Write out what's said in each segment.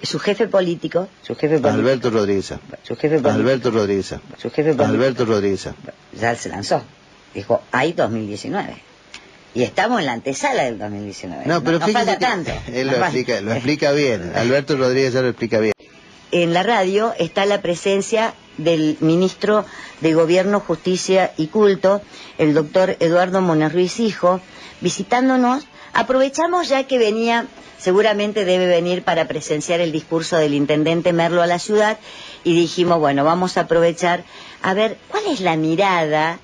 su jefe político, Alberto Rodríguez. Ya se lanzó, dijo, hay 2019. Y estamos en la antesala del 2019. No, pero no falta tanto. Él lo explica bien. Alberto Rodríguez ya lo explica bien. En la radio está la presencia del ministro de Gobierno, Justicia y Culto, el doctor Eduardo Mones Ruiz Hijo, visitándonos. Aprovechamos ya que venía, seguramente debe venir para presenciar el discurso del intendente Merlo a la ciudad, y dijimos, bueno, vamos a aprovechar a ver cuál es la mirada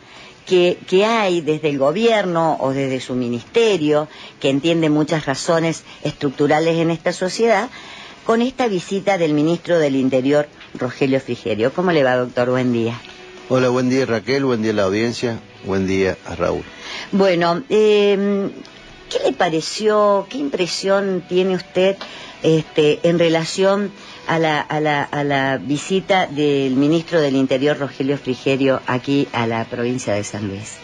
que hay desde el gobierno o desde su ministerio, que entiende muchas razones estructurales en esta sociedad, con esta visita del ministro del Interior, Rogelio Frigerio. ¿Cómo le va, doctor? Buen día. Hola, buen día, Raquel, buen día a la audiencia, buen día a Raúl. Bueno, ¿qué le pareció, qué impresión tiene usted en relación a la visita del ministro del Interior, Rogelio Frigerio, aquí a la provincia de San Luis?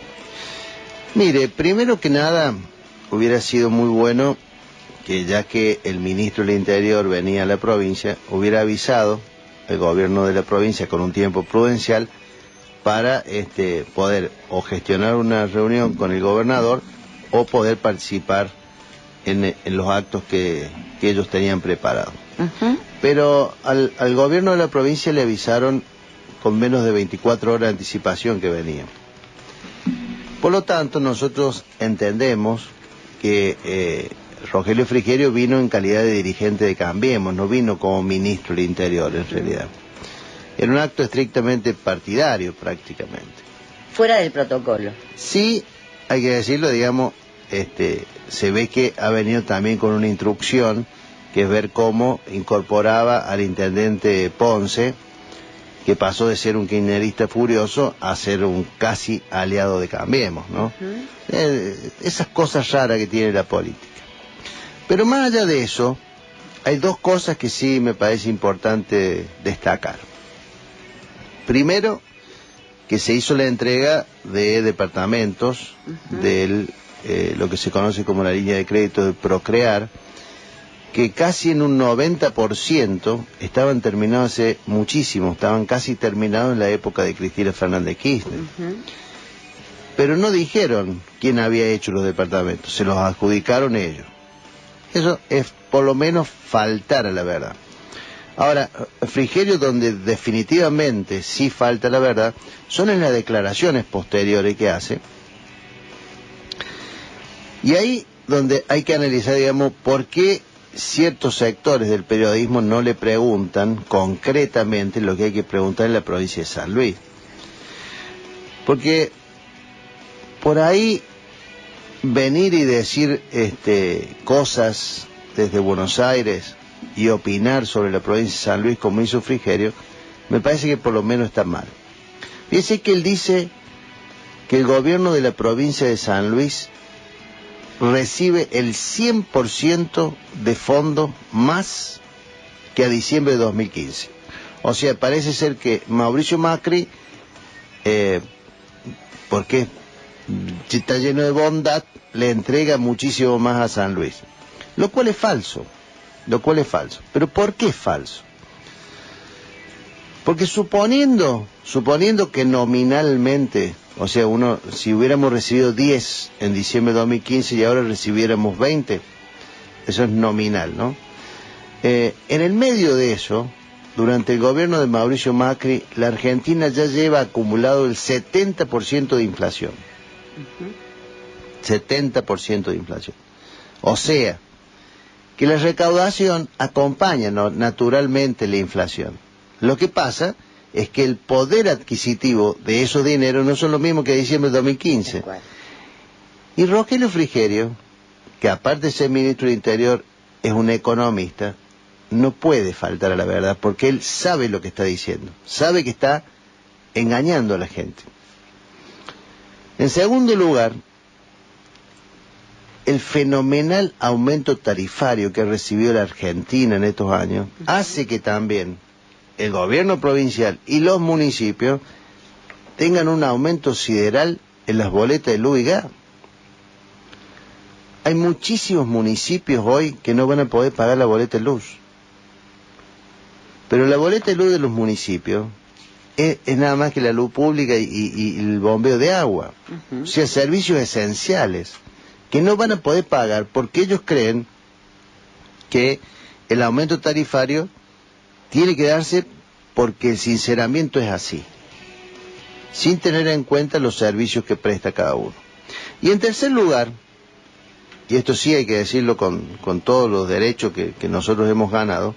Mire, primero que nada, hubiera sido muy bueno que, ya que el ministro del Interior venía a la provincia, hubiera avisado el gobierno de la provincia con un tiempo prudencial para poder o gestionar una reunión con el gobernador o poder participar en los actos que ellos tenían preparados. Pero al gobierno de la provincia le avisaron con menos de 24 horas de anticipación que venían. Por lo tanto, nosotros entendemos que Rogelio Frigerio vino en calidad de dirigente de Cambiemos, no vino como ministro del Interior en realidad. Era un acto estrictamente partidario prácticamente. Fuera del protocolo. Sí, hay que decirlo, digamos, se ve que ha venido también con una instrucción, que es ver cómo incorporaba al intendente Ponce, que pasó de ser un kirchnerista furioso a ser un casi aliado de Cambiemos, ¿no? Esas cosas raras que tiene la política. Pero más allá de eso, hay dos cosas que sí me parece importante destacar. Primero, que se hizo la entrega de departamentos de lo que se conoce como la línea de crédito de Procrear, que casi en un 90% estaban terminados hace muchísimo, estaban casi terminados en la época de Cristina Fernández Kirchner. Pero no dijeron quién había hecho los departamentos, se los adjudicaron ellos. Eso es por lo menos faltar a la verdad. Ahora, Frigerio, donde definitivamente sí falta la verdad, son en las declaraciones posteriores que hace. Y ahí donde hay que analizar, digamos, por qué ciertos sectores del periodismo no le preguntan concretamente lo que hay que preguntar en la provincia de San Luis. Porque por ahí venir y decir cosas desde Buenos Aires y opinar sobre la provincia de San Luis como hizo Frigerio, me parece que por lo menos está mal. Fíjese que él dice que el gobierno de la provincia de San Luis recibe el 100% de fondos más que a diciembre de 2015. O sea, parece ser que Mauricio Macri, porque está lleno de bondad, le entrega muchísimo más a San Luis. Lo cual es falso. ¿Pero por qué es falso? Porque suponiendo que nominalmente, o sea, si hubiéramos recibido 10 en diciembre de 2015 y ahora recibiéramos 20, eso es nominal, ¿no? En el medio de eso, durante el gobierno de Mauricio Macri, la Argentina ya lleva acumulado el 70% de inflación. 70% de inflación. O sea, que la recaudación acompaña naturalmente la inflación. Lo que pasa es que el poder adquisitivo de esos dineros no son lo mismo que en diciembre de 2015. Y Rogelio Frigerio, que aparte de ser ministro del Interior, es un economista, no puede faltar a la verdad, porque él sabe lo que está diciendo, sabe que está engañando a la gente. En segundo lugar, el fenomenal aumento tarifario que ha recibido la Argentina en estos años hace que también el gobierno provincial y los municipios tengan un aumento sideral en las boletas de luz y gas. Hay muchísimos municipios hoy que no van a poder pagar la boleta de luz. Pero la boleta de luz de los municipios es nada más que la luz pública y el bombeo de agua. O sea, servicios esenciales que no van a poder pagar porque ellos creen que el aumento tarifario tiene que darse porque el sinceramiento es así, sin tener en cuenta los servicios que presta cada uno. Y en tercer lugar, y esto sí hay que decirlo con todos los derechos que nosotros hemos ganado,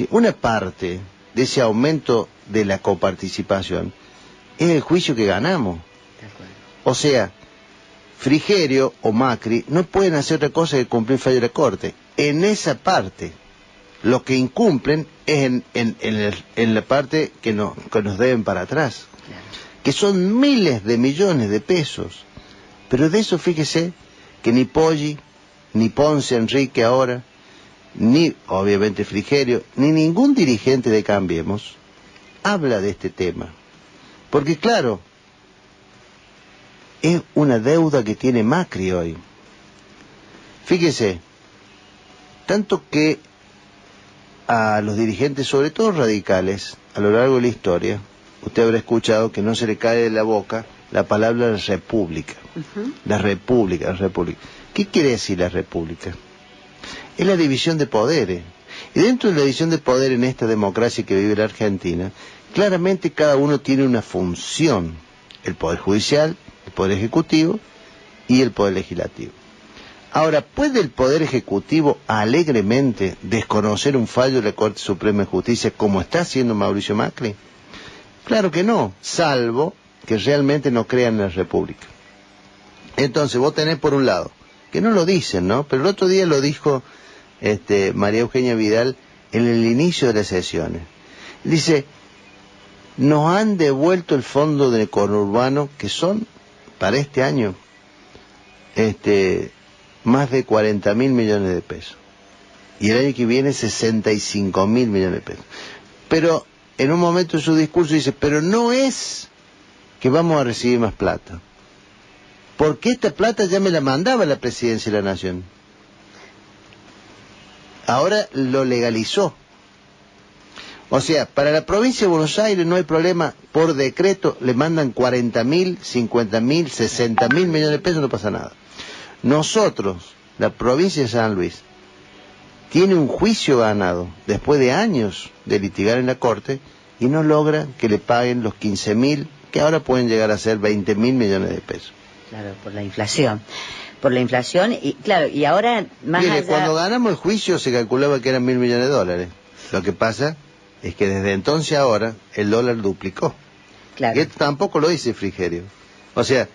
una parte de ese aumento de la coparticipación es el juicio que ganamos. O sea, Frigerio o Macri no pueden hacer otra cosa que cumplir fallo de la Corte. En esa parte, lo que incumplen es en la parte que nos deben para atrás, que son miles de millones de pesos. Pero de eso fíjese que ni Poggi, ni Ponce Enrique ahora, ni obviamente Frigerio, ni ningún dirigente de Cambiemos habla de este tema. Porque claro, es una deuda que tiene Macri hoy. Fíjese, tanto que a los dirigentes, sobre todo radicales, a lo largo de la historia, usted habrá escuchado que no se le cae de la boca la palabra república. La república, la república. ¿Qué quiere decir la república? Es la división de poderes. Y dentro de la división de poder en esta democracia que vive la Argentina, claramente cada uno tiene una función. El Poder Judicial, el Poder Ejecutivo y el Poder Legislativo. Ahora, ¿puede el Poder Ejecutivo alegremente desconocer un fallo de la Corte Suprema de Justicia como está haciendo Mauricio Macri? Claro que no, salvo que realmente no crean en la República. Entonces, vos tenés por un lado, que no lo dicen, ¿no? Pero el otro día lo dijo María Eugenia Vidal en el inicio de las sesiones. Dice, nos han devuelto el fondo de conurbano, que son, para este año, más de 40.000 millones de pesos. Y el año que viene 65.000 millones de pesos. Pero en un momento de su discurso dice, pero no es que vamos a recibir más plata. Porque esta plata ya me la mandaba la Presidencia de la Nación. Ahora lo legalizó. O sea, para la provincia de Buenos Aires no hay problema, por decreto le mandan 40.000, 50.000, 60.000 millones de pesos, no pasa nada. Nosotros, la provincia de San Luis, tiene un juicio ganado después de años de litigar en la Corte y no logra que le paguen los 15.000, que ahora pueden llegar a ser 20.000 millones de pesos. Claro, por la inflación. Por la inflación, y claro, y ahora más Mire, allá... cuando ganamos el juicio se calculaba que eran 1.000 millones de dólares. Lo que pasa es que desde entonces a ahora el dólar duplicó. Claro. Y esto tampoco lo dice Frigerio. O sea,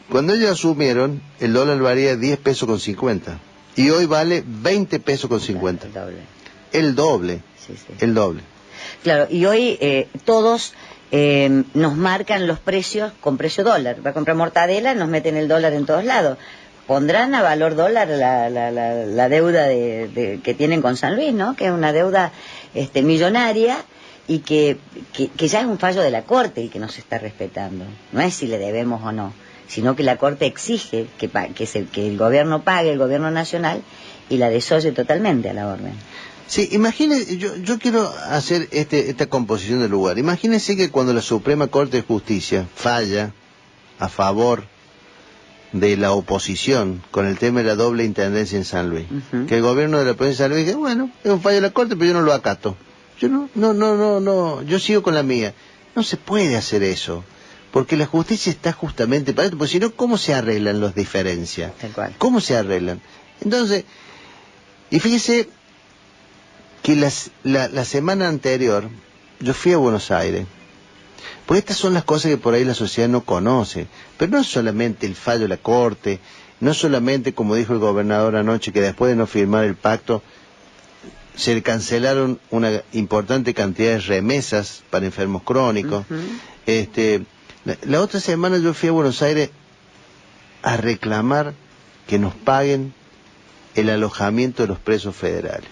cuando ellos asumieron, el dólar valía 10 pesos con 50. Y hoy vale 20 pesos con 50. Claro, el doble. El doble. Sí, sí. El doble. Claro, y hoy todos nos marcan los precios con precio dólar. Va a comprar mortadela, nos meten el dólar en todos lados. Pondrán a valor dólar la deuda que tienen con San Luis, ¿no? Que es una deuda millonaria y que ya es un fallo de la Corte y que no se está respetando. No es si le debemos o no, sino que la Corte exige que el gobierno pague, el gobierno nacional, y la desoye totalmente a la orden. Sí, imagínese, yo quiero hacer esta composición del lugar. Imagínese que cuando la Suprema Corte de Justicia falla a favor de la oposición con el tema de la doble intendencia en San Luis, que el gobierno de la provincia de San Luis dice, bueno, es un fallo de la Corte, pero yo no lo acato. Yo no, yo sigo con la mía. No se puede hacer eso, porque la justicia está justamente para esto, porque si no, ¿cómo se arreglan las diferencias? Tal cual. ¿Cómo se arreglan? Entonces, y fíjese que la semana anterior yo fui a Buenos Aires, porque estas son las cosas que por ahí la sociedad no conoce, pero no es solamente el fallo de la Corte, no solamente, como dijo el gobernador anoche, que después de no firmar el pacto se le cancelaron una importante cantidad de remesas para enfermos crónicos. La otra semana yo fui a Buenos Aires a reclamar que nos paguen el alojamiento de los presos federales.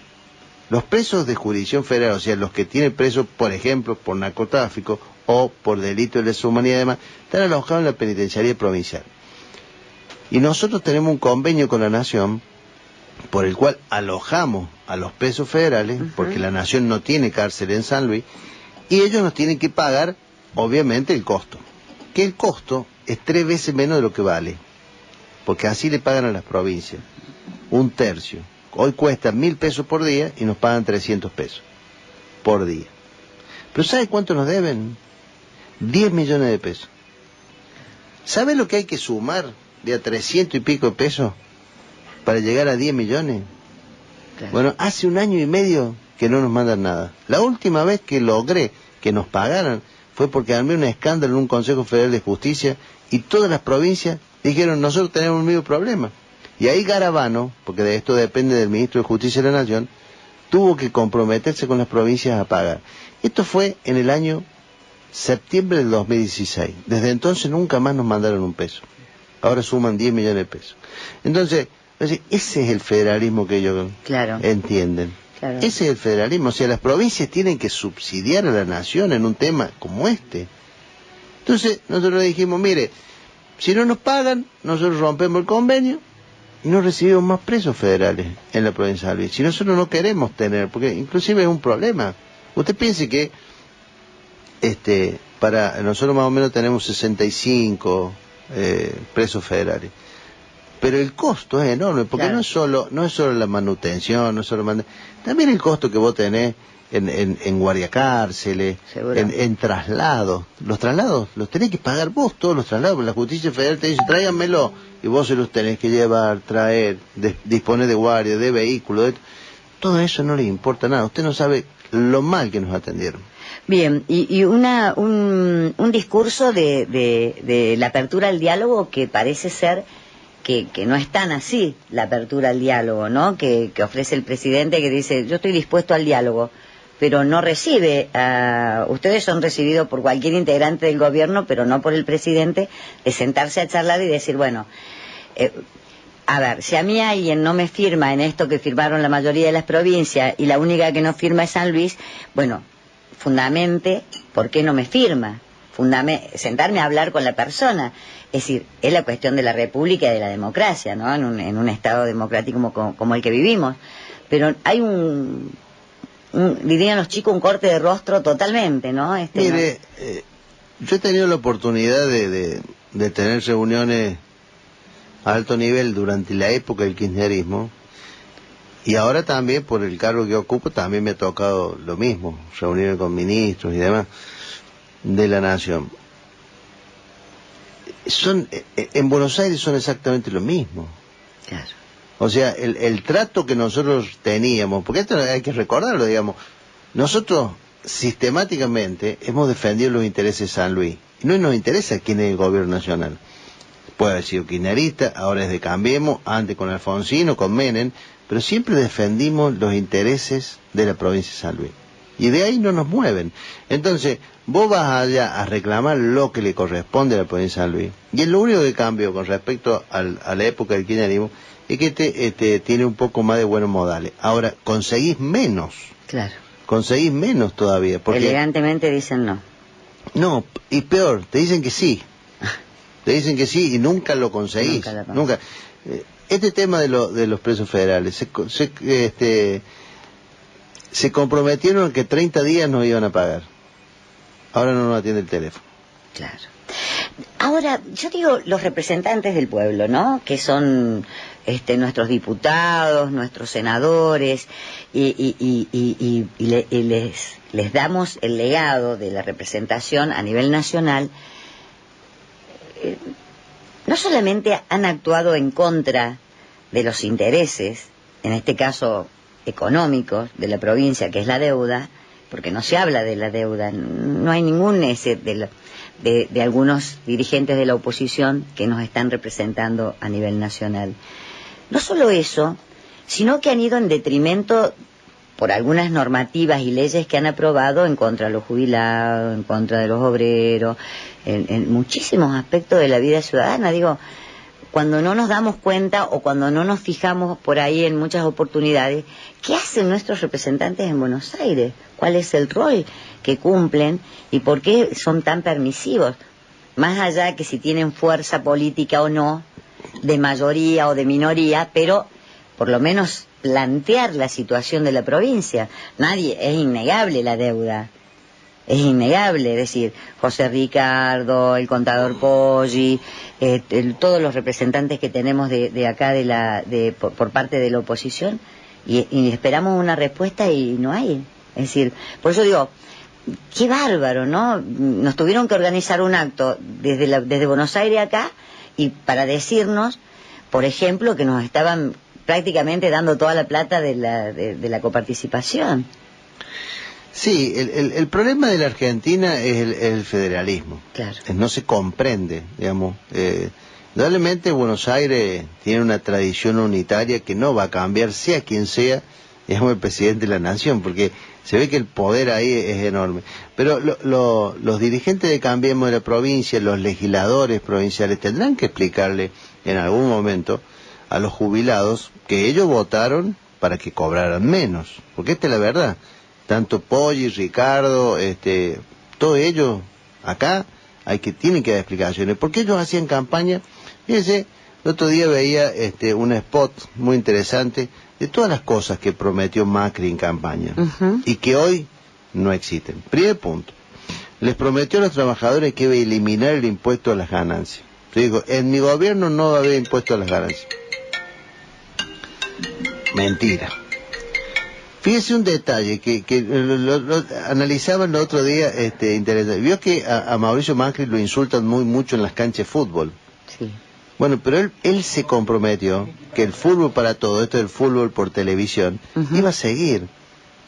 Los presos de jurisdicción federal, o sea, los que tienen presos, por ejemplo, por narcotráfico o por delito de lesa humanidad y demás, están alojados en la penitenciaría provincial. Y nosotros tenemos un convenio con la Nación por el cual alojamos a los presos federales, porque la nación no tiene cárcel en San Luis, y ellos nos tienen que pagar, obviamente, el costo. Que el costo es 3 veces menos de lo que vale, porque así le pagan a las provincias, 1/3. Hoy cuesta 1.000 pesos por día y nos pagan 300 pesos por día. Pero ¿sabe cuánto nos deben? 10 millones de pesos. ¿Sabe lo que hay que sumar de a 300 y pico de pesos para llegar a 10 millones? Claro. Bueno, hace 1 año y medio que no nos mandan nada. La última vez que logré que nos pagaran fue porque armé un escándalo en un Consejo Federal de Justicia y todas las provincias dijeron, nosotros tenemos el mismo problema. Y ahí Garabano, porque de esto depende del ministro de Justicia de la Nación, tuvo que comprometerse con las provincias a pagar. Esto fue en el año septiembre del 2016. Desde entonces nunca más nos mandaron un peso. Ahora suman 10 millones de pesos. Entonces, ese es el federalismo que ellos entienden. Claro. Ese es el federalismo. O sea, las provincias tienen que subsidiar a la nación en un tema como este. Entonces, nosotros dijimos, mire, si no nos pagan, nosotros rompemos el convenio y no recibimos más presos federales en la provincia de San Luis. Si nosotros no queremos tener, porque inclusive es un problema. Usted piense que para nosotros más o menos tenemos 65 presos federales. Pero el costo es enorme, porque no es solo la manutención, también el costo que vos tenés en guardiacárceles, en traslados. Los traslados los tenés que pagar vos, todos los traslados. La justicia federal te dice, tráiganmelo, y vos se los tenés que llevar, traer, disponer de guardia, de vehículos, todo eso no les importa nada. Usted no sabe lo mal que nos atendieron. Bien, y un discurso de la apertura al diálogo que parece ser que no es tan así, la apertura al diálogo, ¿no? Que ofrece el presidente, que dice, yo estoy dispuesto al diálogo, pero no recibe, ustedes son recibidos por cualquier integrante del gobierno, pero no por el presidente, de sentarse a charlar y decir, bueno, a ver, si a mí alguien no me firma en esto que firmaron la mayoría de las provincias y la única que no firma es San Luis, bueno, fundamente, ¿por qué no me firma? Sentarme a hablar con la persona. Es decir, es la cuestión de la república y de la democracia, ¿no? En un estado democrático como el que vivimos. Pero hay dirían los chicos, un corte de rostro totalmente, ¿no? Mire, yo he tenido la oportunidad de tener reuniones a alto nivel durante la época del kirchnerismo, y ahora también, por el cargo que ocupo, también me ha tocado lo mismo, reunirme con ministros y demás de la nación. En Buenos Aires son exactamente lo mismo. Claro. O sea, el trato que nosotros teníamos, porque esto hay que recordarlo, digamos, nosotros sistemáticamente hemos defendido los intereses de San Luis, y no nos interesa quién es el gobierno nacional. Puede haber sido kirchnerista, ahora es de Cambiemos, antes con Alfonsino, con Menem, pero siempre defendimos los intereses de la provincia de San Luis. Y de ahí no nos mueven. Entonces, vos vas allá a reclamar lo que le corresponde a la provincia de San Luis. Y es lo único que cambio con respecto a la época del kirchnerismo, es que tiene un poco más de buenos modales. Ahora, conseguís menos. Claro. Conseguís menos todavía. Porque elegantemente dicen no. No, y peor, te dicen que sí. Te dicen que sí y nunca lo conseguís. Nunca. Este tema de los presos federales, se comprometieron que 30 días nos iban a pagar. Ahora no nos atiende el teléfono. Claro. Ahora, yo digo, los representantes del pueblo, ¿no? Que son nuestros diputados, nuestros senadores, y les damos el legado de la representación a nivel nacional. No solamente han actuado en contra de los intereses, en este caso económicos, de la provincia, que es la deuda, porque no se habla de la deuda, no hay ningún de algunos dirigentes de la oposición que nos están representando a nivel nacional. No solo eso, sino que han ido en detrimento por algunas normativas y leyes que han aprobado en contra de los jubilados, en contra de los obreros, en muchísimos aspectos de la vida ciudadana. Digo, cuando no nos damos cuenta o cuando no nos fijamos por ahí en muchas oportunidades, ¿qué hacen nuestros representantes en Buenos Aires? ¿Cuál es el rol que cumplen y por qué son tan permisivos? Más allá de que si tienen fuerza política o no, de mayoría o de minoría, pero por lo menos plantear la situación de la provincia. Es innegable la deuda. Es innegable, es decir, José Ricardo, el contador Poggi, todos los representantes que tenemos de acá por parte de la oposición, y esperamos una respuesta y no hay. Es decir, por eso digo, qué bárbaro, ¿no? Nos tuvieron que organizar un acto desde Buenos Aires acá, y para decirnos, por ejemplo, que nos estaban prácticamente dando toda la plata de la coparticipación. Sí, el problema de la Argentina es el federalismo. Claro. No se comprende, digamos. Indudablemente Buenos Aires tiene una tradición unitaria que no va a cambiar, sea quien sea, digamos, el presidente de la nación, porque se ve que el poder ahí es enorme. Pero los dirigentes de Cambiemos de la provincia, los legisladores provinciales, tendrán que explicarle en algún momento a los jubilados que ellos votaron para que cobraran menos, porque esta es la verdad. Tanto Poggi, Ricardo, todos ellos acá tienen que dar explicaciones, porque ellos hacían campaña. Fíjense, el otro día veía un spot muy interesante de todas las cosas que prometió Macri en campaña y que hoy no existen. Primer punto, les prometió a los trabajadores que iba a eliminar el impuesto a las ganancias. Yo digo, en mi gobierno no va a haber impuesto a las ganancias. Mentira. Fíjese un detalle que lo analizaban el otro día, interesante. Vio que a Mauricio Macri lo insultan mucho en las canchas de fútbol. Sí. Bueno, pero él se comprometió que el fútbol para todo, esto del fútbol por televisión, iba a seguir.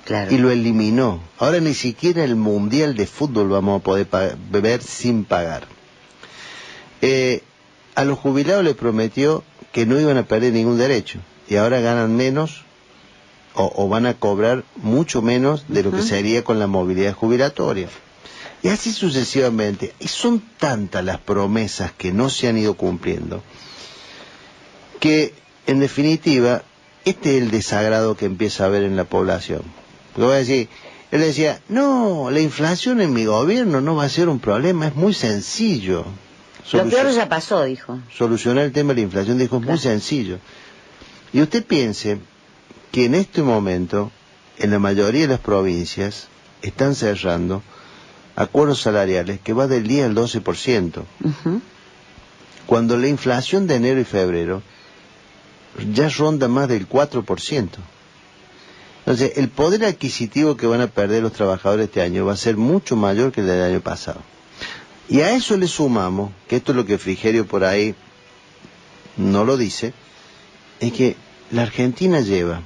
Claro. Y lo eliminó. Ahora ni siquiera el mundial de fútbol vamos a poder ver sin pagar. A los jubilados les prometió que no iban a perder ningún derecho. Y ahora ganan menos o van a cobrar mucho menos de lo que sería con la movilidad jubilatoria. Y así sucesivamente. Y son tantas las promesas que no se han ido cumpliendo, que en definitiva este es el desagrado que empieza a haber en la población. Porque voy a decir, él decía, no, la inflación en mi gobierno no va a ser un problema, es muy sencillo. Lo peor ya pasó, dijo. Solucionar el tema de la inflación, dijo, es muy sencillo. Y usted piense que en este momento, en la mayoría de las provincias, están cerrando acuerdos salariales que va del 10 al 12%. Cuando la inflación de enero y febrero ya ronda más del 4%. Entonces, el poder adquisitivo que van a perder los trabajadores este año va a ser mucho mayor que el del año pasado. Y a eso le sumamos, que esto es lo que Frigerio por ahí no lo dice, es que la Argentina lleva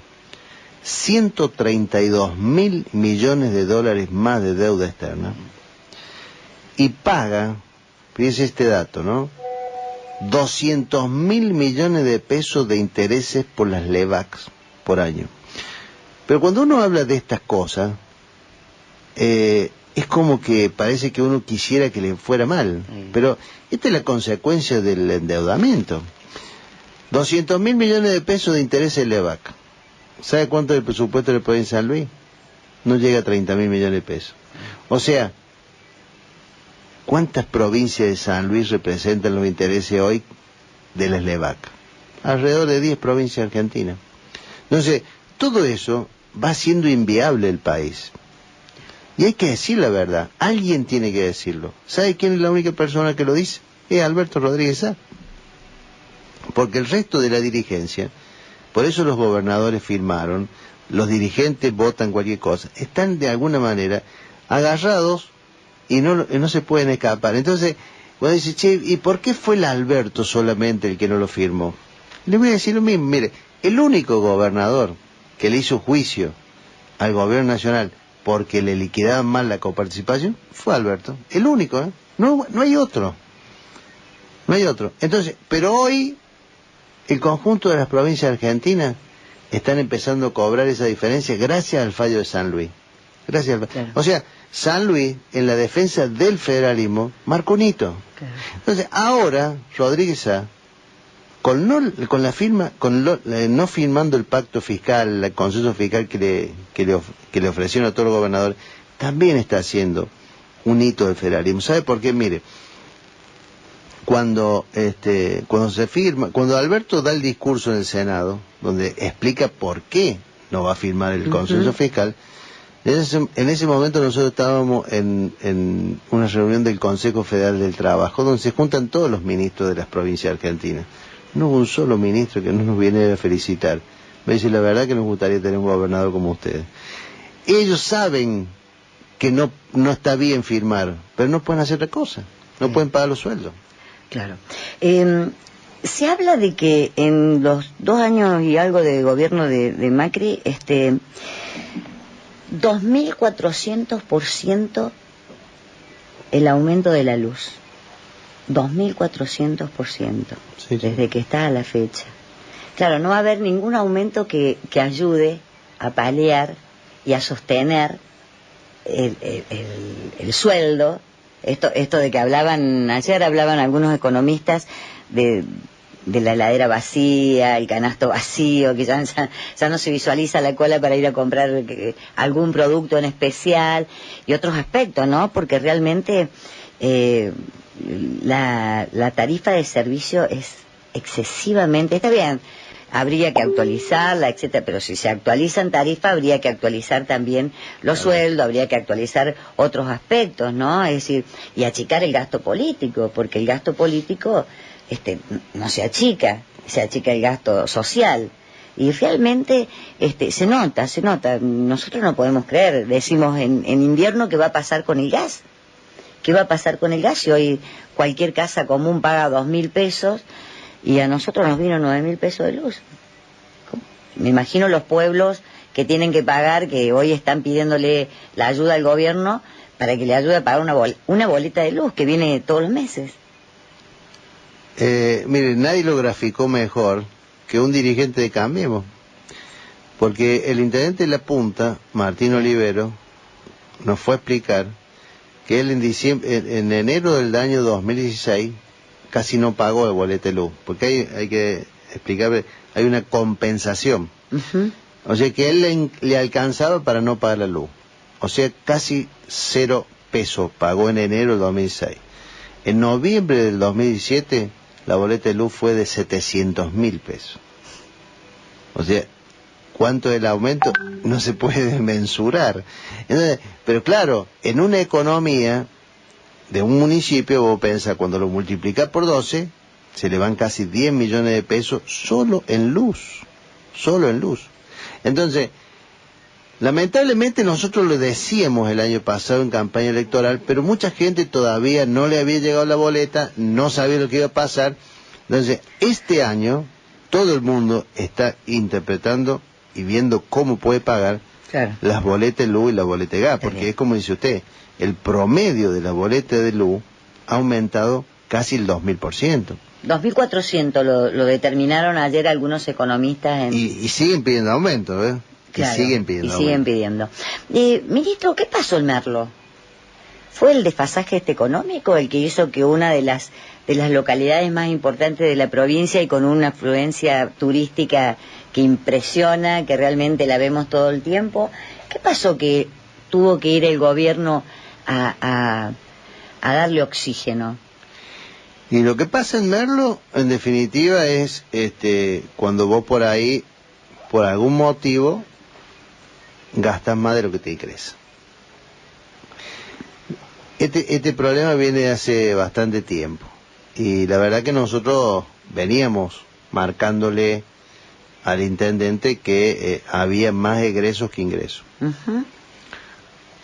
132.000 millones de dólares más de deuda externa y paga, fíjese este dato, ¿no? 200.000 millones de pesos de intereses por las LEVACs por año. Pero cuando uno habla de estas cosas, es como que parece que uno quisiera que le fuera mal. Pero esta es la consecuencia del endeudamiento. 200.000 millones de pesos de intereses LEVAC. ¿Sabe cuánto es el presupuesto de la provincia de San Luis? No llega a 30.000 millones de pesos. O sea, ¿cuántas provincias de San Luis representan los intereses hoy de las LEVAC? Alrededor de 10 provincias argentinas. Entonces, todo eso va siendo inviable el país. Y hay que decir la verdad. Alguien tiene que decirlo. ¿Sabe quién es la única persona que lo dice? Es Alberto Rodríguez Sá. Porque el resto de la dirigencia, por eso los gobernadores firmaron, los dirigentes votan cualquier cosa, están de alguna manera agarrados y no se pueden escapar. Entonces, uno dice, che, ¿y por qué fue el Alberto solamente el que no lo firmó? Le voy a decir lo mismo, mire, el único gobernador que le hizo juicio al gobierno nacional porque le liquidaban mal la coparticipación fue Alberto, el único, ¿eh? No hay otro. No hay otro. Entonces, pero hoy el conjunto de las provincias argentinas están empezando a cobrar esa diferencia gracias al fallo de San Luis. Claro. O sea, San Luis, en la defensa del federalismo, marcó un hito. Claro. Entonces, ahora, Rodríguez Sá, no firmando el pacto fiscal, el consenso fiscal que le ofrecieron a todos los gobernadores, también está haciendo un hito del federalismo. ¿Sabe por qué? Mire, cuando se firma, cuando Alberto da el discurso en el Senado, donde explica por qué no va a firmar el consenso fiscal, en ese momento nosotros estábamos en una reunión del Consejo Federal del Trabajo, donde se juntan todos los ministros de las provincias argentinas. No hubo un solo ministro que no nos viene a felicitar. Me dice, la verdad que nos gustaría tener un gobernador como ustedes. Ellos saben que no está bien firmar, pero no pueden hacer otra cosa, no pueden pagar los sueldos. Claro. Se habla de que en los 2 años y algo de gobierno de Macri, 2.400% el aumento de la luz. 2.400%, sí, desde que está a la fecha. Claro, no va a haber ningún aumento que ayude a paliar y a sostener el sueldo. Esto de que ayer hablaban algunos economistas de la heladera vacía, el canasto vacío, que ya no se visualiza la cola para ir a comprar algún producto en especial y otros aspectos, ¿no? Porque realmente la tarifa de servicio es excesivamente, está bien, habría que actualizarla, etcétera, pero si se actualizan tarifas habría que actualizar también los sueldos, habría que actualizar otros aspectos, ¿no? Es decir, y achicar el gasto político, porque el gasto político no se achica el gasto social. Y realmente se nota. Nosotros no podemos creer, decimos en invierno, ¿qué va a pasar con el gas? ¿Qué va a pasar con el gas si hoy cualquier casa común paga 2.000 pesos y a nosotros nos vino 9.000 pesos de luz? Me imagino los pueblos que tienen que pagar, que hoy están pidiéndole la ayuda al gobierno para que le ayude a pagar una boleta de luz que viene todos los meses. Mire, nadie lo graficó mejor que un dirigente de Cambiemos, porque el intendente de La Punta, Martín Olivero, nos fue a explicar que él en enero del año 2016 casi no pagó el boleto de luz, porque hay que explicar, hay una compensación. O sea que él le alcanzaba para no pagar la luz. O sea, casi 0 pesos pagó en enero del 2016. En noviembre del 2017, la boleta de luz fue de 700.000 pesos. O sea, ¿cuánto es el aumento? No se puede mensurar. Entonces, pero claro, en una economía de un municipio, vos pensás, cuando lo multiplicás por 12, se le van casi 10 millones de pesos solo en luz. Solo en luz. Entonces, lamentablemente nosotros lo decíamos el año pasado en campaña electoral, pero mucha gente todavía no le había llegado la boleta, no sabía lo que iba a pasar. Entonces, este año todo el mundo está interpretando y viendo cómo puede pagar las boletas de luz y la boleta de gas, porque es como dice usted, el promedio de la boleta de luz ha aumentado casi el 2.000%. 2.400 lo determinaron ayer algunos economistas. Y siguen pidiendo aumento, ¿eh? Claro, siguen pidiendo. Ministro, ¿qué pasó en Merlo? ¿Fue el desfasaje económico el que hizo que una de las localidades más importantes de la provincia y con una afluencia turística que impresiona, que realmente la vemos todo el tiempo? ¿Qué pasó que tuvo que ir el gobierno a darle oxígeno? Y lo que pasa en Merlo, en definitiva, es cuando vos por ahí, por algún motivo, gastas más de lo que te ingresa. Este problema viene de hace bastante tiempo. Y la verdad que nosotros veníamos marcándole al intendente que había más egresos que ingresos.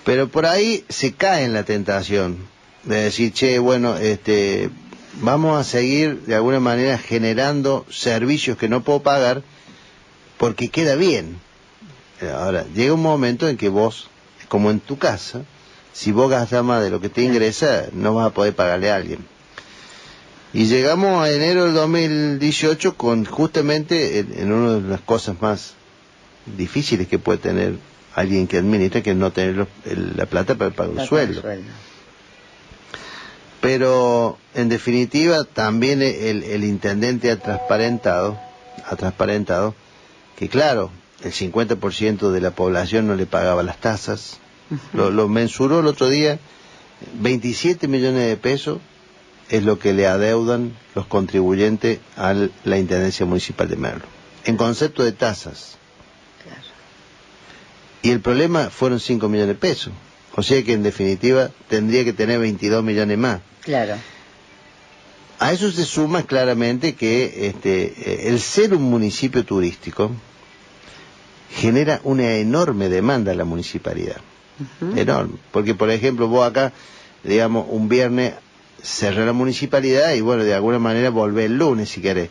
Pero por ahí se cae en la tentación de decir, che, bueno, vamos a seguir de alguna manera generando servicios que no puedo pagar porque queda bien. Ahora, llega un momento en que vos, como en tu casa, si vos gastas más de lo que te ingresa, no vas a poder pagarle a alguien. Y llegamos a enero del 2018 con justamente en una de las cosas más difíciles que puede tener alguien que administra, que es no tener la plata para pagar el sueldo. Pero en definitiva también el intendente ha transparentado que claro, el 50% de la población no le pagaba las tasas. Lo mensuró el otro día, 27 millones de pesos es lo que le adeudan los contribuyentes a la Intendencia Municipal de Merlo, en concepto de tasas. Claro. Y el problema fueron 5 millones de pesos. O sea que en definitiva tendría que tener 22 millones más. Claro. A eso se suma claramente que el ser un municipio turístico genera una enorme demanda a la municipalidad. Enorme. Porque, por ejemplo, vos acá, digamos, un viernes cerrás la municipalidad y, bueno, de alguna manera volvés el lunes si querés.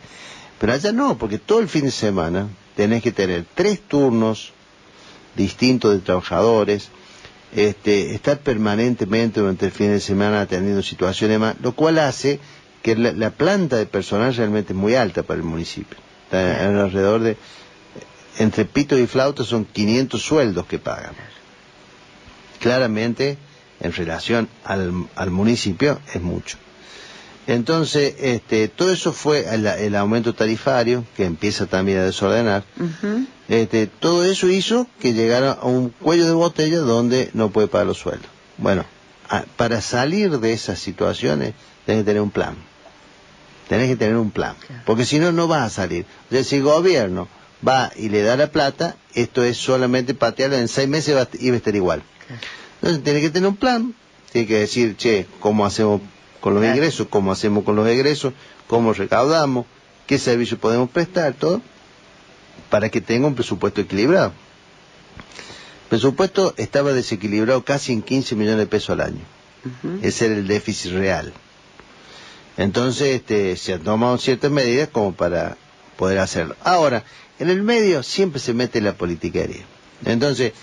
Pero allá no, porque todo el fin de semana tenés que tener 3 turnos distintos de trabajadores, estar permanentemente durante el fin de semana atendiendo situaciones más, lo cual hace que la planta de personal realmente es muy alta para el municipio. Está alrededor de, entre pitos y flautas son 500 sueldos que pagan. Claramente, en relación al municipio, es mucho. Entonces, todo eso fue el aumento tarifario, que empieza también a desordenar. Todo eso hizo que llegara a un cuello de botella donde no puede pagar los sueldos. Bueno, para salir de esas situaciones, tenés que tener un plan. Tenés que tener un plan, porque si no, no vas a salir. O sea, si el gobierno va y le da la plata, esto es solamente patearla, en 6 meses iba a estar igual. Entonces, tiene que tener un plan, tiene que decir, che, ¿cómo hacemos con los ingresos? ¿Cómo hacemos con los egresos? ¿Cómo recaudamos? ¿Qué servicios podemos prestar? Todo, para que tenga un presupuesto equilibrado. El presupuesto estaba desequilibrado casi en 15 millones de pesos al año. Ese era el déficit real. Entonces, se han tomado ciertas medidas como para poder hacerlo. Ahora, en el medio siempre se mete la politiquería. Entonces,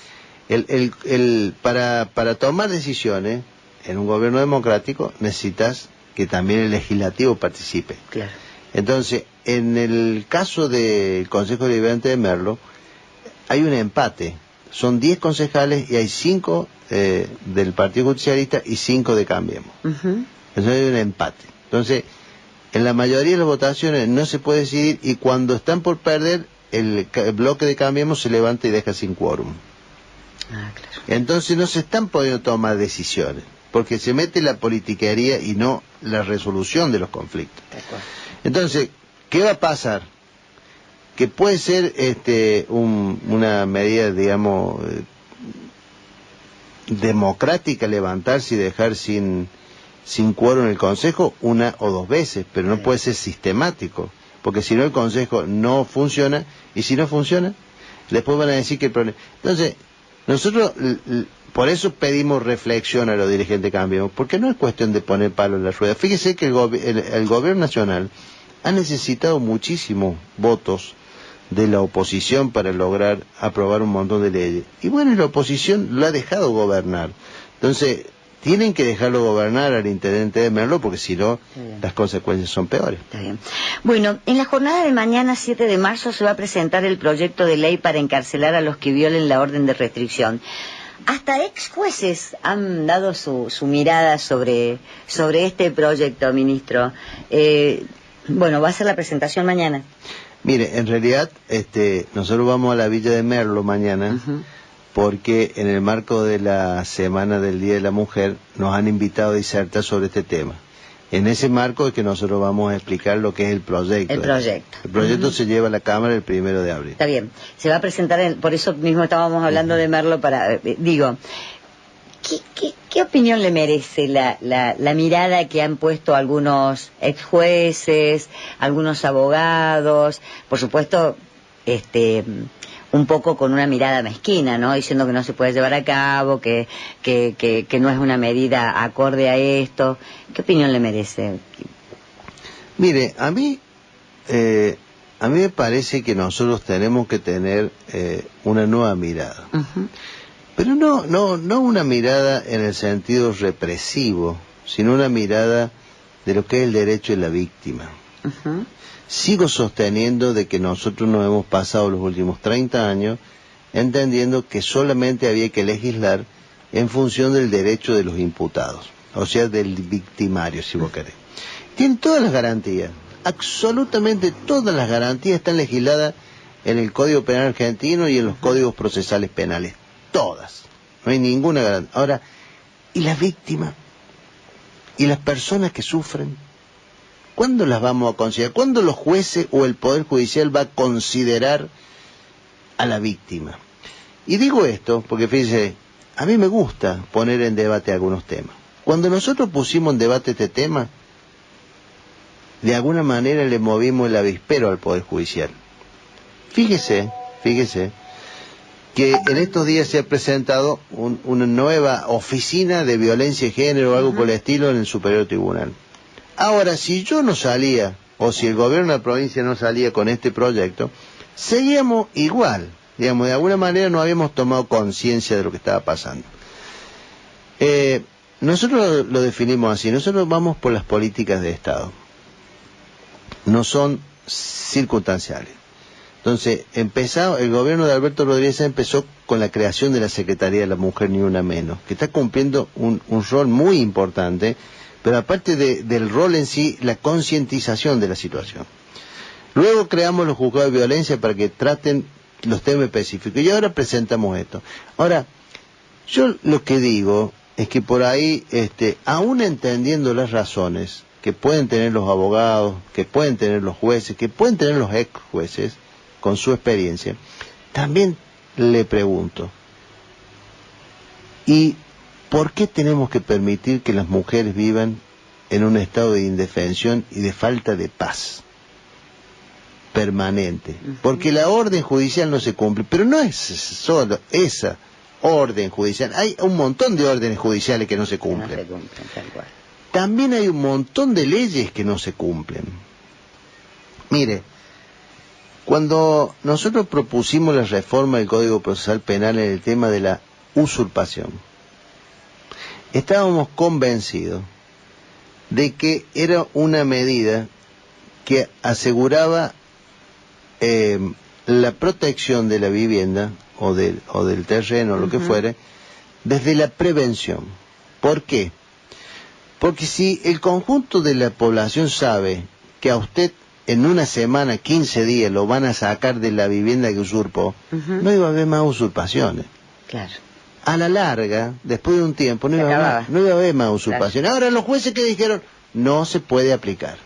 para tomar decisiones en un gobierno democrático necesitas que también el legislativo participe. Claro. Entonces, en el caso del Consejo Deliberante de Merlo, hay un empate. Son 10 concejales y hay 5 del Partido Justicialista y 5 de Cambiemos. Entonces hay un empate. Entonces, en la mayoría de las votaciones no se puede decidir y cuando están por perder, el bloque de Cambiemos se levanta y deja sin quórum. Claro. Entonces no se están pudiendo tomar decisiones, porque se mete la politiquería y no la resolución de los conflictos. Entonces, ¿qué va a pasar? Que puede ser una medida, digamos, democrática, levantarse y dejar sin quórum en el Consejo 1 o 2 veces, pero no puede ser sistemático, porque si no el Consejo no funciona, y si no funciona, después van a decir que el problema... Entonces, nosotros por eso pedimos reflexión a los dirigentes de Cambiemos, porque no es cuestión de poner palo en la rueda. Fíjese que el gobierno nacional ha necesitado muchísimos votos de la oposición para lograr aprobar un montón de leyes. Y bueno, la oposición lo ha dejado gobernar. Entonces, tienen que dejarlo gobernar al intendente de Merlo, porque si no, las consecuencias son peores. Está bien. Bueno, en la jornada de mañana, 7 de marzo, se va a presentar el proyecto de ley para encarcelar a los que violen la orden de restricción. Hasta ex jueces han dado su mirada sobre este proyecto, ministro. Bueno, va a ser la presentación mañana. Mire, en realidad, nosotros vamos a la Villa de Merlo mañana, porque en el marco de la Semana del Día de la Mujer nos han invitado a disertar sobre este tema. En ese marco es que nosotros vamos a explicar lo que es el proyecto. El proyecto se lleva a la Cámara el 1 de abril. Está bien, se va a presentar, por eso mismo estábamos hablando de Merlo, digo, ¿qué opinión le merece la mirada que han puesto algunos ex jueces, algunos abogados, por supuesto, un poco con una mirada mezquina, ¿no? Diciendo que no se puede llevar a cabo, que no es una medida acorde a esto. ¿Qué opinión le merece? Mire, a mí me parece que nosotros tenemos que tener una nueva mirada. Pero no una mirada en el sentido represivo, sino una mirada de lo que es el derecho de la víctima. Sigo sosteniendo de que nosotros nos hemos pasado los últimos 30 años entendiendo que solamente había que legislar en función del derecho de los imputados, o sea, del victimario, si vos querés. Tienen todas las garantías, absolutamente todas las garantías están legisladas en el Código Penal argentino y en los códigos procesales penales, todas, no hay ninguna garantía. Ahora, ¿y la víctima? ¿Y las personas que sufren? ¿Cuándo las vamos a considerar? ¿Cuándo los jueces o el Poder Judicial va a considerar a la víctima? Y digo esto porque, fíjese, a mí me gusta poner en debate algunos temas. Cuando nosotros pusimos en debate este tema, de alguna manera le movimos el avispero al Poder Judicial. Fíjese que en estos días se ha presentado una nueva oficina de violencia de género o algo por el estilo en el Superior Tribunal. Ahora, si yo no salía, o si el gobierno de la provincia no salía con este proyecto, seguíamos igual. Digamos, de alguna manera no habíamos tomado conciencia de lo que estaba pasando. Nosotros lo definimos así, nosotros vamos por las políticas de Estado. No son circunstanciales. Entonces, el gobierno de Alberto Rodríguez empezó con la creación de la Secretaría de la Mujer Ni Una Menos, que está cumpliendo un rol muy importante, pero aparte del rol en sí, la concientización de la situación. Luego creamos los juzgados de violencia para que traten los temas específicos, y ahora presentamos esto. Ahora, yo lo que digo es que por ahí, aún entendiendo las razones que pueden tener los abogados, que pueden tener los jueces, que pueden tener los ex jueces, con su experiencia, también le pregunto, ¿y por qué tenemos que permitir que las mujeres vivan en un estado de indefensión y de falta de paz permanente? Porque la orden judicial no se cumple, pero no es solo esa orden judicial, hay un montón de órdenes judiciales que no se cumplen. No se cumplen, tal cual. También hay un montón de leyes que no se cumplen. Mire, cuando nosotros propusimos la reforma del Código Procesal Penal en el tema de la usurpación, estábamos convencidos de que era una medida que aseguraba la protección de la vivienda o del terreno, lo que fuere, desde la prevención. ¿Por qué? Porque si el conjunto de la población sabe que a usted en una semana, 15 días, lo van a sacar de la vivienda que usurpó, no iba a haber más usurpaciones. Claro. A la larga, después de un tiempo, no iba a haber más usurpaciones. Claro. Ahora los jueces que dijeron, no se puede aplicar.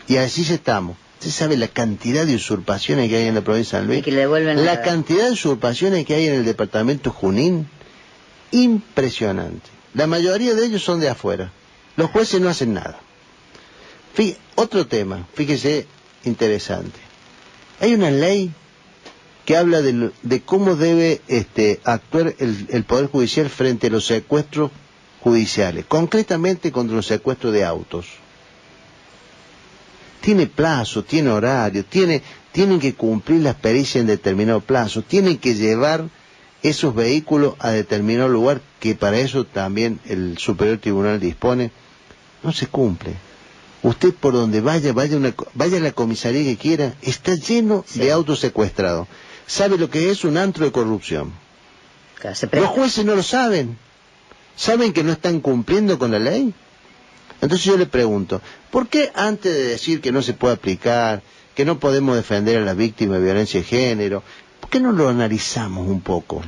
Y así estamos. Usted sabe la cantidad de usurpaciones que hay en la provincia de San Luis. La cantidad de usurpaciones que hay en el departamento Junín, impresionante. La mayoría de ellos son de afuera. Los jueces no hacen nada. Otro tema, fíjese, interesante. Hay una ley que habla de cómo debe actuar el Poder Judicial frente a los secuestros judiciales, concretamente contra los secuestros de autos. Tiene plazo, tiene horario, tienen que cumplir las pericias en determinado plazo, tienen que llevar esos vehículos a determinado lugar, que para eso también el Superior Tribunal dispone. No se cumple. Usted por donde vaya a la comisaría que quiera, está lleno de autos secuestrados. ¿Sabe lo que es un antro de corrupción? Los jueces no lo saben. ¿Saben que no están cumpliendo con la ley? Entonces yo le pregunto, ¿por qué antes de decir que no se puede aplicar, que no podemos defender a las víctimas de violencia de género, por qué no lo analizamos un poco?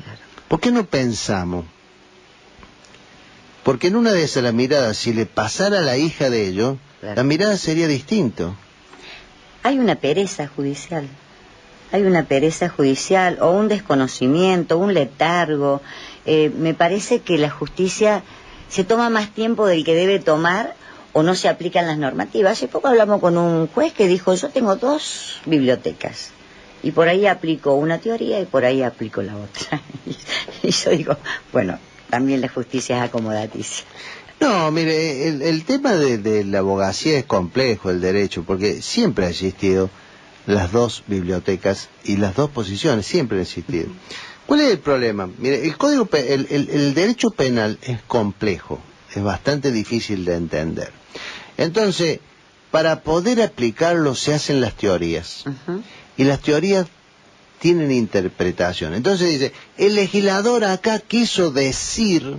¿Por qué no pensamos? Porque en una de esas la mirada, si le pasara a la hija de ellos, la mirada sería distinta. Hay una pereza judicial. Hay una pereza judicial o un desconocimiento, un letargo. Me parece que la justicia se toma más tiempo del que debe tomar o no se aplican las normativas. Hace poco hablamos con un juez que dijo, yo tengo 2 bibliotecas y por ahí aplico una teoría y por ahí aplico la otra. Y yo digo, bueno, también la justicia es acomodaticia. No, mire, el tema de la abogacía es complejo, el derecho, porque siempre ha existido las 2 bibliotecas y las 2 posiciones, siempre han existido. ¿Cuál es el problema? Mire, el derecho penal es complejo, es bastante difícil de entender. Entonces, para poder aplicarlo se hacen las teorías, y las teorías tienen interpretación. Entonces dice, el legislador acá quiso decir...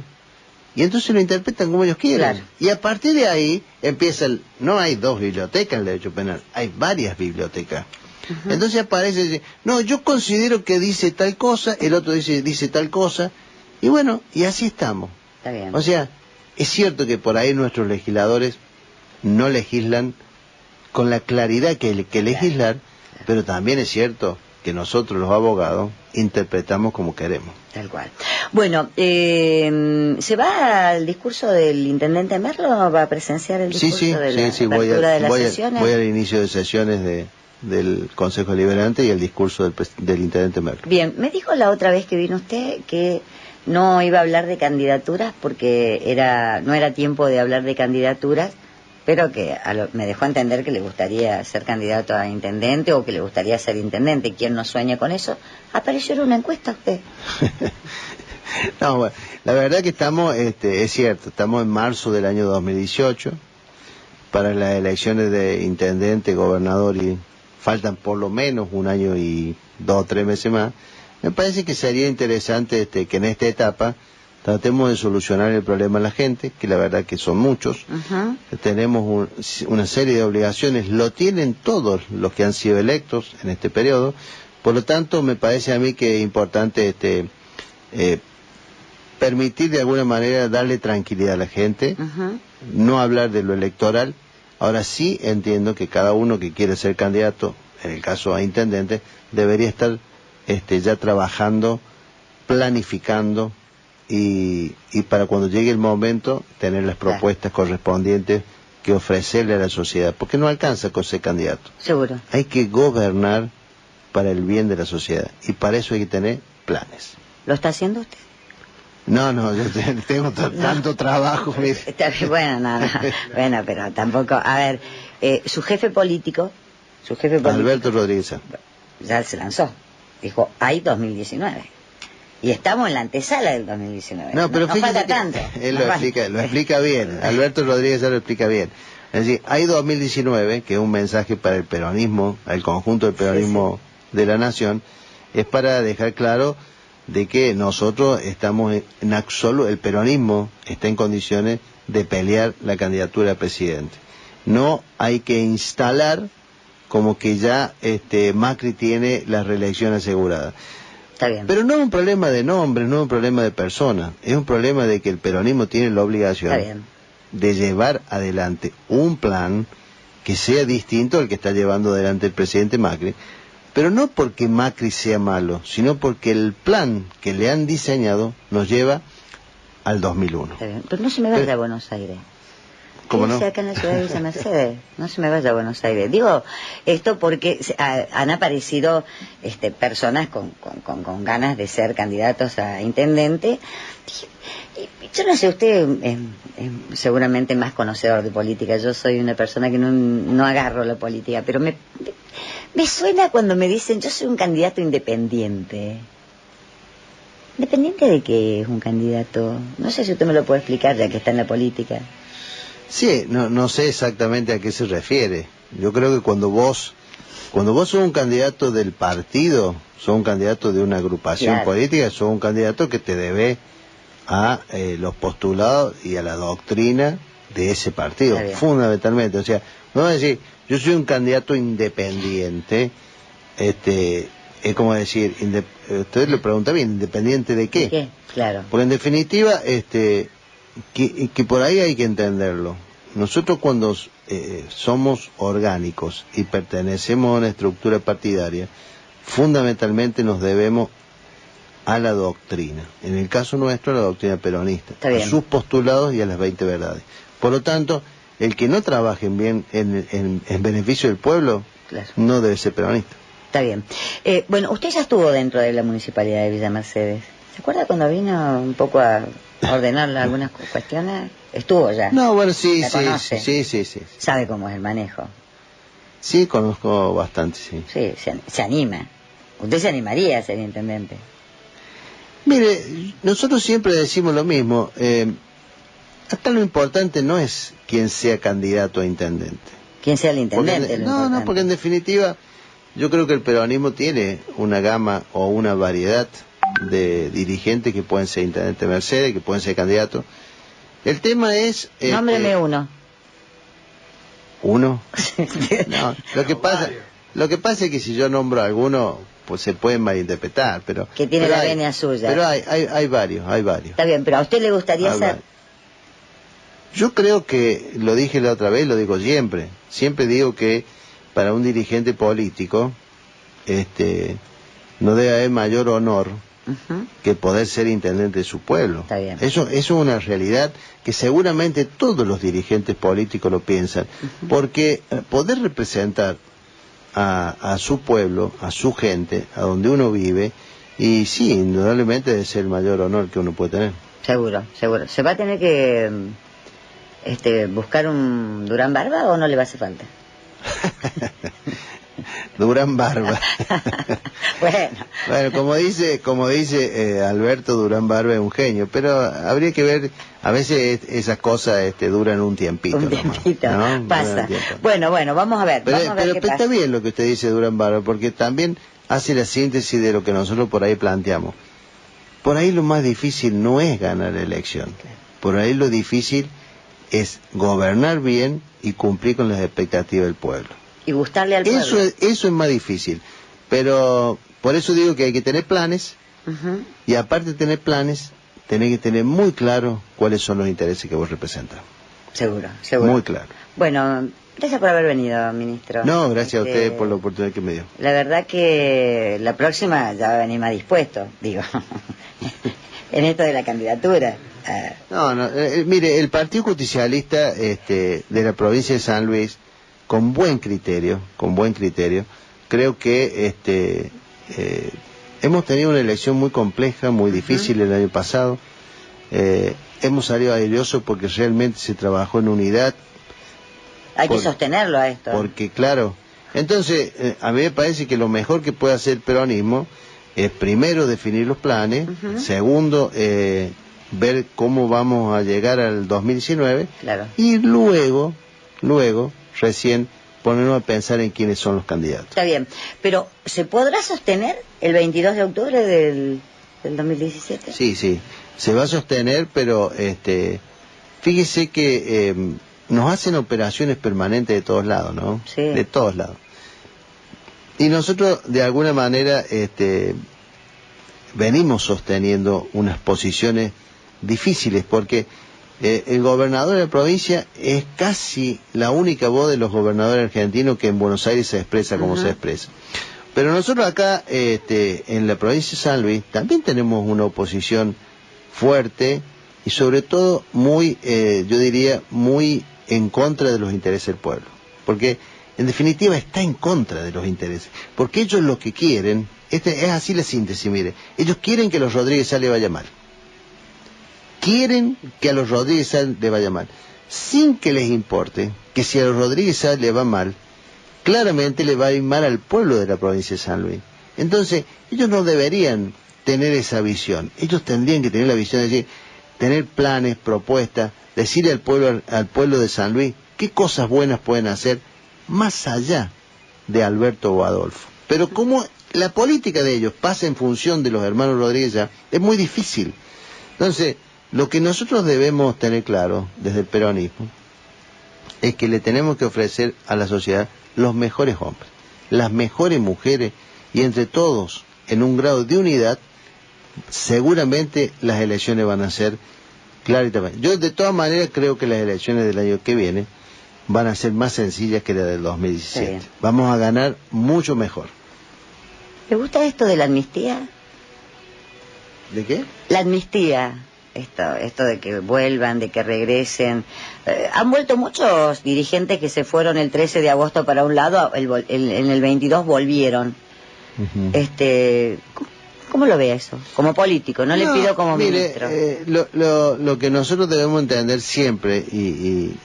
Y entonces lo interpretan como ellos quieran. Claro. Y a partir de ahí empieza no hay 2 bibliotecas en el derecho penal, hay varias bibliotecas. Entonces aparece, no, yo considero que dice tal cosa, el otro dice tal cosa, y bueno, y así estamos. Está bien. O sea, Es cierto que por ahí nuestros legisladores no legislan con la claridad que legislar, pero también es cierto que nosotros los abogados interpretamos como queremos. Tal cual. Bueno, ¿se va al discurso del intendente Merlo? ¿Va a presenciar el discurso de la apertura de las sesiones? Voy al inicio de sesiones del Consejo Deliberante y el discurso del intendente Merlo. Bien, me dijo la otra vez que vino usted que no iba a hablar de candidaturas porque no era tiempo de hablar de candidaturas, pero que me dejó entender que le gustaría ser candidato a intendente o que le gustaría ser intendente. ¿Quién no sueña con eso? Apareció en una encuesta usted. No, bueno, la verdad que estamos, es cierto, estamos en marzo del año 2018 para las elecciones de intendente, gobernador, y faltan por lo menos un año y 2 o 3 meses más. Me parece que sería interesante que en esta etapa tratemos de solucionar el problema de la gente, que la verdad que son muchos. Tenemos una serie de obligaciones, lo tienen todos los que han sido electos en este periodo. Por lo tanto, me parece a mí que es importante permitir de alguna manera darle tranquilidad a la gente, no hablar de lo electoral. Ahora sí entiendo que cada uno que quiere ser candidato, en el caso a intendente, debería estar ya trabajando, planificando, y para cuando llegue el momento tener las propuestas correspondientes que ofrecerle a la sociedad, porque no alcanza con ser candidato. Seguro. Hay que gobernar para el bien de la sociedad, y para eso hay que tener planes. ¿Lo está haciendo usted? No, yo tengo tanto trabajo. Está bien, bueno, pero tampoco, a ver, su jefe político, Alberto Rodríguez ya se lanzó, dijo, hay 2019. Y estamos en la antesala del 2019. No, pero fíjate falta tanto. Él lo explica bien. Alberto Rodríguez ya lo explica bien. Es decir, hay 2019, que es un mensaje para el peronismo, al conjunto del peronismo de la nación, es para dejar claro de que nosotros estamos en absoluto, el peronismo está en condiciones de pelear la candidatura a presidente. No hay que instalar como que ya Macri tiene la reelección asegurada. Está bien. Pero no es un problema de nombre, no es un problema de persona, es un problema de que el peronismo tiene la obligación de llevar adelante un plan que sea distinto al que está llevando adelante el presidente Macri, pero no porque Macri sea malo, sino porque el plan que le han diseñado nos lleva al 2001. Está bien. Pero no se me vaya a Buenos Aires. ¿Cómo no? Acá en la ciudad de Villa Mercedes, no se me vaya a Buenos Aires. Digo esto porque han aparecido personas con ganas de ser candidatos a intendente. Yo no sé, usted es seguramente más conocedor de política. Yo soy una persona que no agarro la política, pero me suena cuando me dicen yo soy un candidato independiente. ¿Independiente de qué es un candidato? No sé si usted me lo puede explicar ya que está en la política. Sí, no sé exactamente a qué se refiere. Yo creo que cuando vos sos un candidato del partido, sos un candidato de una agrupación política, sos un candidato que te debe a los postulados y a la doctrina de ese partido, fundamentalmente. O sea, no vas a decir, yo soy un candidato independiente, es como decir, usted le pregunta bien, ¿independiente de qué? ¿De qué? Claro. Porque en definitiva, que por ahí hay que entenderlo. Nosotros cuando somos orgánicos y pertenecemos a una estructura partidaria, fundamentalmente nos debemos a la doctrina. En el caso nuestro, a la doctrina peronista, a sus postulados y a las 20 verdades. Por lo tanto, el que no trabaje bien en beneficio del pueblo, no debe ser peronista. Está bien. Bueno, usted ya estuvo dentro de la Municipalidad de Villa Mercedes. ¿Se acuerda cuando vino un poco a ordenar algunas cuestiones? Estuvo ya. No, bueno, sí. ¿Sabe cómo es el manejo? Sí, conozco bastante, sí. Sí, se anima. ¿Usted se animaría a ser intendente? Mire, nosotros siempre decimos lo mismo. Acá lo importante no es quién sea candidato a intendente. ¿Quién sea el intendente? No, porque en definitiva yo creo que el peronismo tiene una gama o una variedad de dirigentes que pueden ser intendente de Mercedes, que pueden ser candidatos. El tema es... Nómbreme uno. ¿Uno? No, lo que pasa es que si yo nombro a alguno, pues se pueden malinterpretar, pero... Que tiene la venia suya. Pero hay varios. Está bien, pero ¿a usted le gustaría ser? Yo creo que, lo dije la otra vez, lo digo siempre digo que para un dirigente político, no debe haber mayor honor que poder ser intendente de su pueblo. Está bien. Eso es una realidad que seguramente todos los dirigentes políticos lo piensan, porque poder representar a su pueblo, a su gente, a donde uno vive, y sí, indudablemente debe ser el mayor honor que uno puede tener. Seguro, seguro. ¿Se va a tener que buscar un Durán Barba o no le va a hacer falta? Durán Barba. Bueno, como dice Alberto, Durán Barba es un genio, pero habría que ver, a veces esas cosas duran un tiempito. Un tiempito, nomás, ¿no? pasa. Bueno, vamos a ver. Pero qué pasa. Está bien lo que usted dice, Durán Barba, porque también hace la síntesis de lo que nosotros por ahí planteamos. Por ahí lo más difícil no es ganar la elección. Por ahí lo difícil es gobernar bien y cumplir con las expectativas del pueblo. Y gustarle al pueblo. Eso es más difícil. Pero por eso digo que hay que tener planes, y aparte de tener planes, tenés que tener muy claro cuáles son los intereses que vos representás. Seguro. Muy claro. Bueno, gracias por haber venido, ministro. No, gracias a usted por la oportunidad que me dio. La verdad que la próxima ya va a venir más dispuesto, digo, en esto de la candidatura. Mire, el Partido Justicialista de la provincia de San Luis, con buen criterio, creo que hemos tenido una elección muy compleja, muy difícil el año pasado. Hemos salido airosos porque realmente se trabajó en unidad. Hay que sostenerlo a esto. Porque, claro, entonces, a mí me parece que lo mejor que puede hacer el peronismo es primero definir los planes, segundo, ver cómo vamos a llegar al 2019, claro. Y luego, recién ponernos a pensar en quiénes son los candidatos. Está bien, pero ¿se podrá sostener el 22 de octubre del 2017? Sí, se va a sostener, pero fíjese que nos hacen operaciones permanentes de todos lados, ¿no? Sí. De todos lados. Y nosotros, de alguna manera, venimos sosteniendo unas posiciones difíciles, porque el gobernador de la provincia es casi la única voz de los gobernadores argentinos que en Buenos Aires se expresa como se expresa. Pero nosotros acá, en la provincia de San Luis, también tenemos una oposición fuerte y sobre todo muy, yo diría, muy en contra de los intereses del pueblo. Porque, en definitiva, está en contra de los intereses. Porque ellos lo que quieren, es así la síntesis, mire, ellos quieren que a los Rodríguez Sá le vaya mal. Quieren que a los Rodríguez Sá le vaya mal, sin que les importe que si a los Rodríguez Sá le va mal, claramente le va a ir mal al pueblo de la provincia de San Luis. Entonces, ellos no deberían tener esa visión. Ellos tendrían que tener la visión de decir, tener planes, propuestas, decirle al pueblo de San Luis qué cosas buenas pueden hacer más allá de Alberto o Adolfo. Pero como la política de ellos pasa en función de los hermanos Rodríguez Sá, es muy difícil. Entonces, lo que nosotros debemos tener claro desde el peronismo es que le tenemos que ofrecer a la sociedad los mejores hombres, las mejores mujeres, y entre todos, en un grado de unidad, seguramente las elecciones van a ser claras y transparentes. Yo de todas maneras creo que las elecciones del año que viene van a ser más sencillas que las del 2017. Vamos a ganar mucho mejor. ¿Le gusta esto de la amnistía? ¿De qué? La amnistía. Esto de que vuelvan, de que regresen. Han vuelto muchos dirigentes que se fueron el 13 de agosto para un lado, en el 22 volvieron. ¿Cómo lo ve eso? Como político, no le pido como ministro. Lo que nosotros debemos entender siempre, y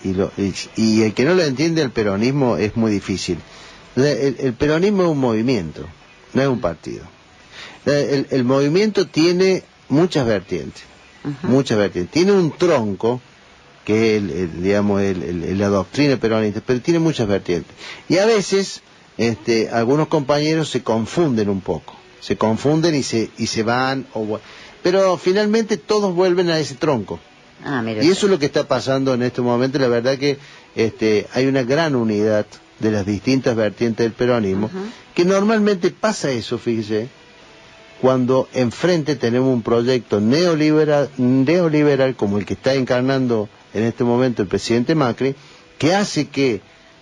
el que no lo entiende el peronismo es muy difícil. El peronismo es un movimiento, no es un partido. El movimiento tiene muchas vertientes. Muchas vertientes. Tiene un tronco que es la doctrina peronista, pero tiene muchas vertientes. Y a veces algunos compañeros se confunden un poco, se confunden y se van, pero finalmente todos vuelven a ese tronco. Y eso es lo que está pasando en este momento. La verdad que hay una gran unidad de las distintas vertientes del peronismo, que normalmente pasa eso, fíjese, cuando enfrente tenemos un proyecto neoliberal como el que está encarnando en este momento el presidente Macri, que hace que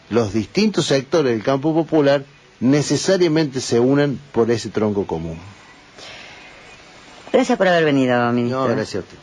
los distintos sectores del campo popular necesariamente se unan por ese tronco común. Gracias por haber venido, ministro. No, gracias a usted.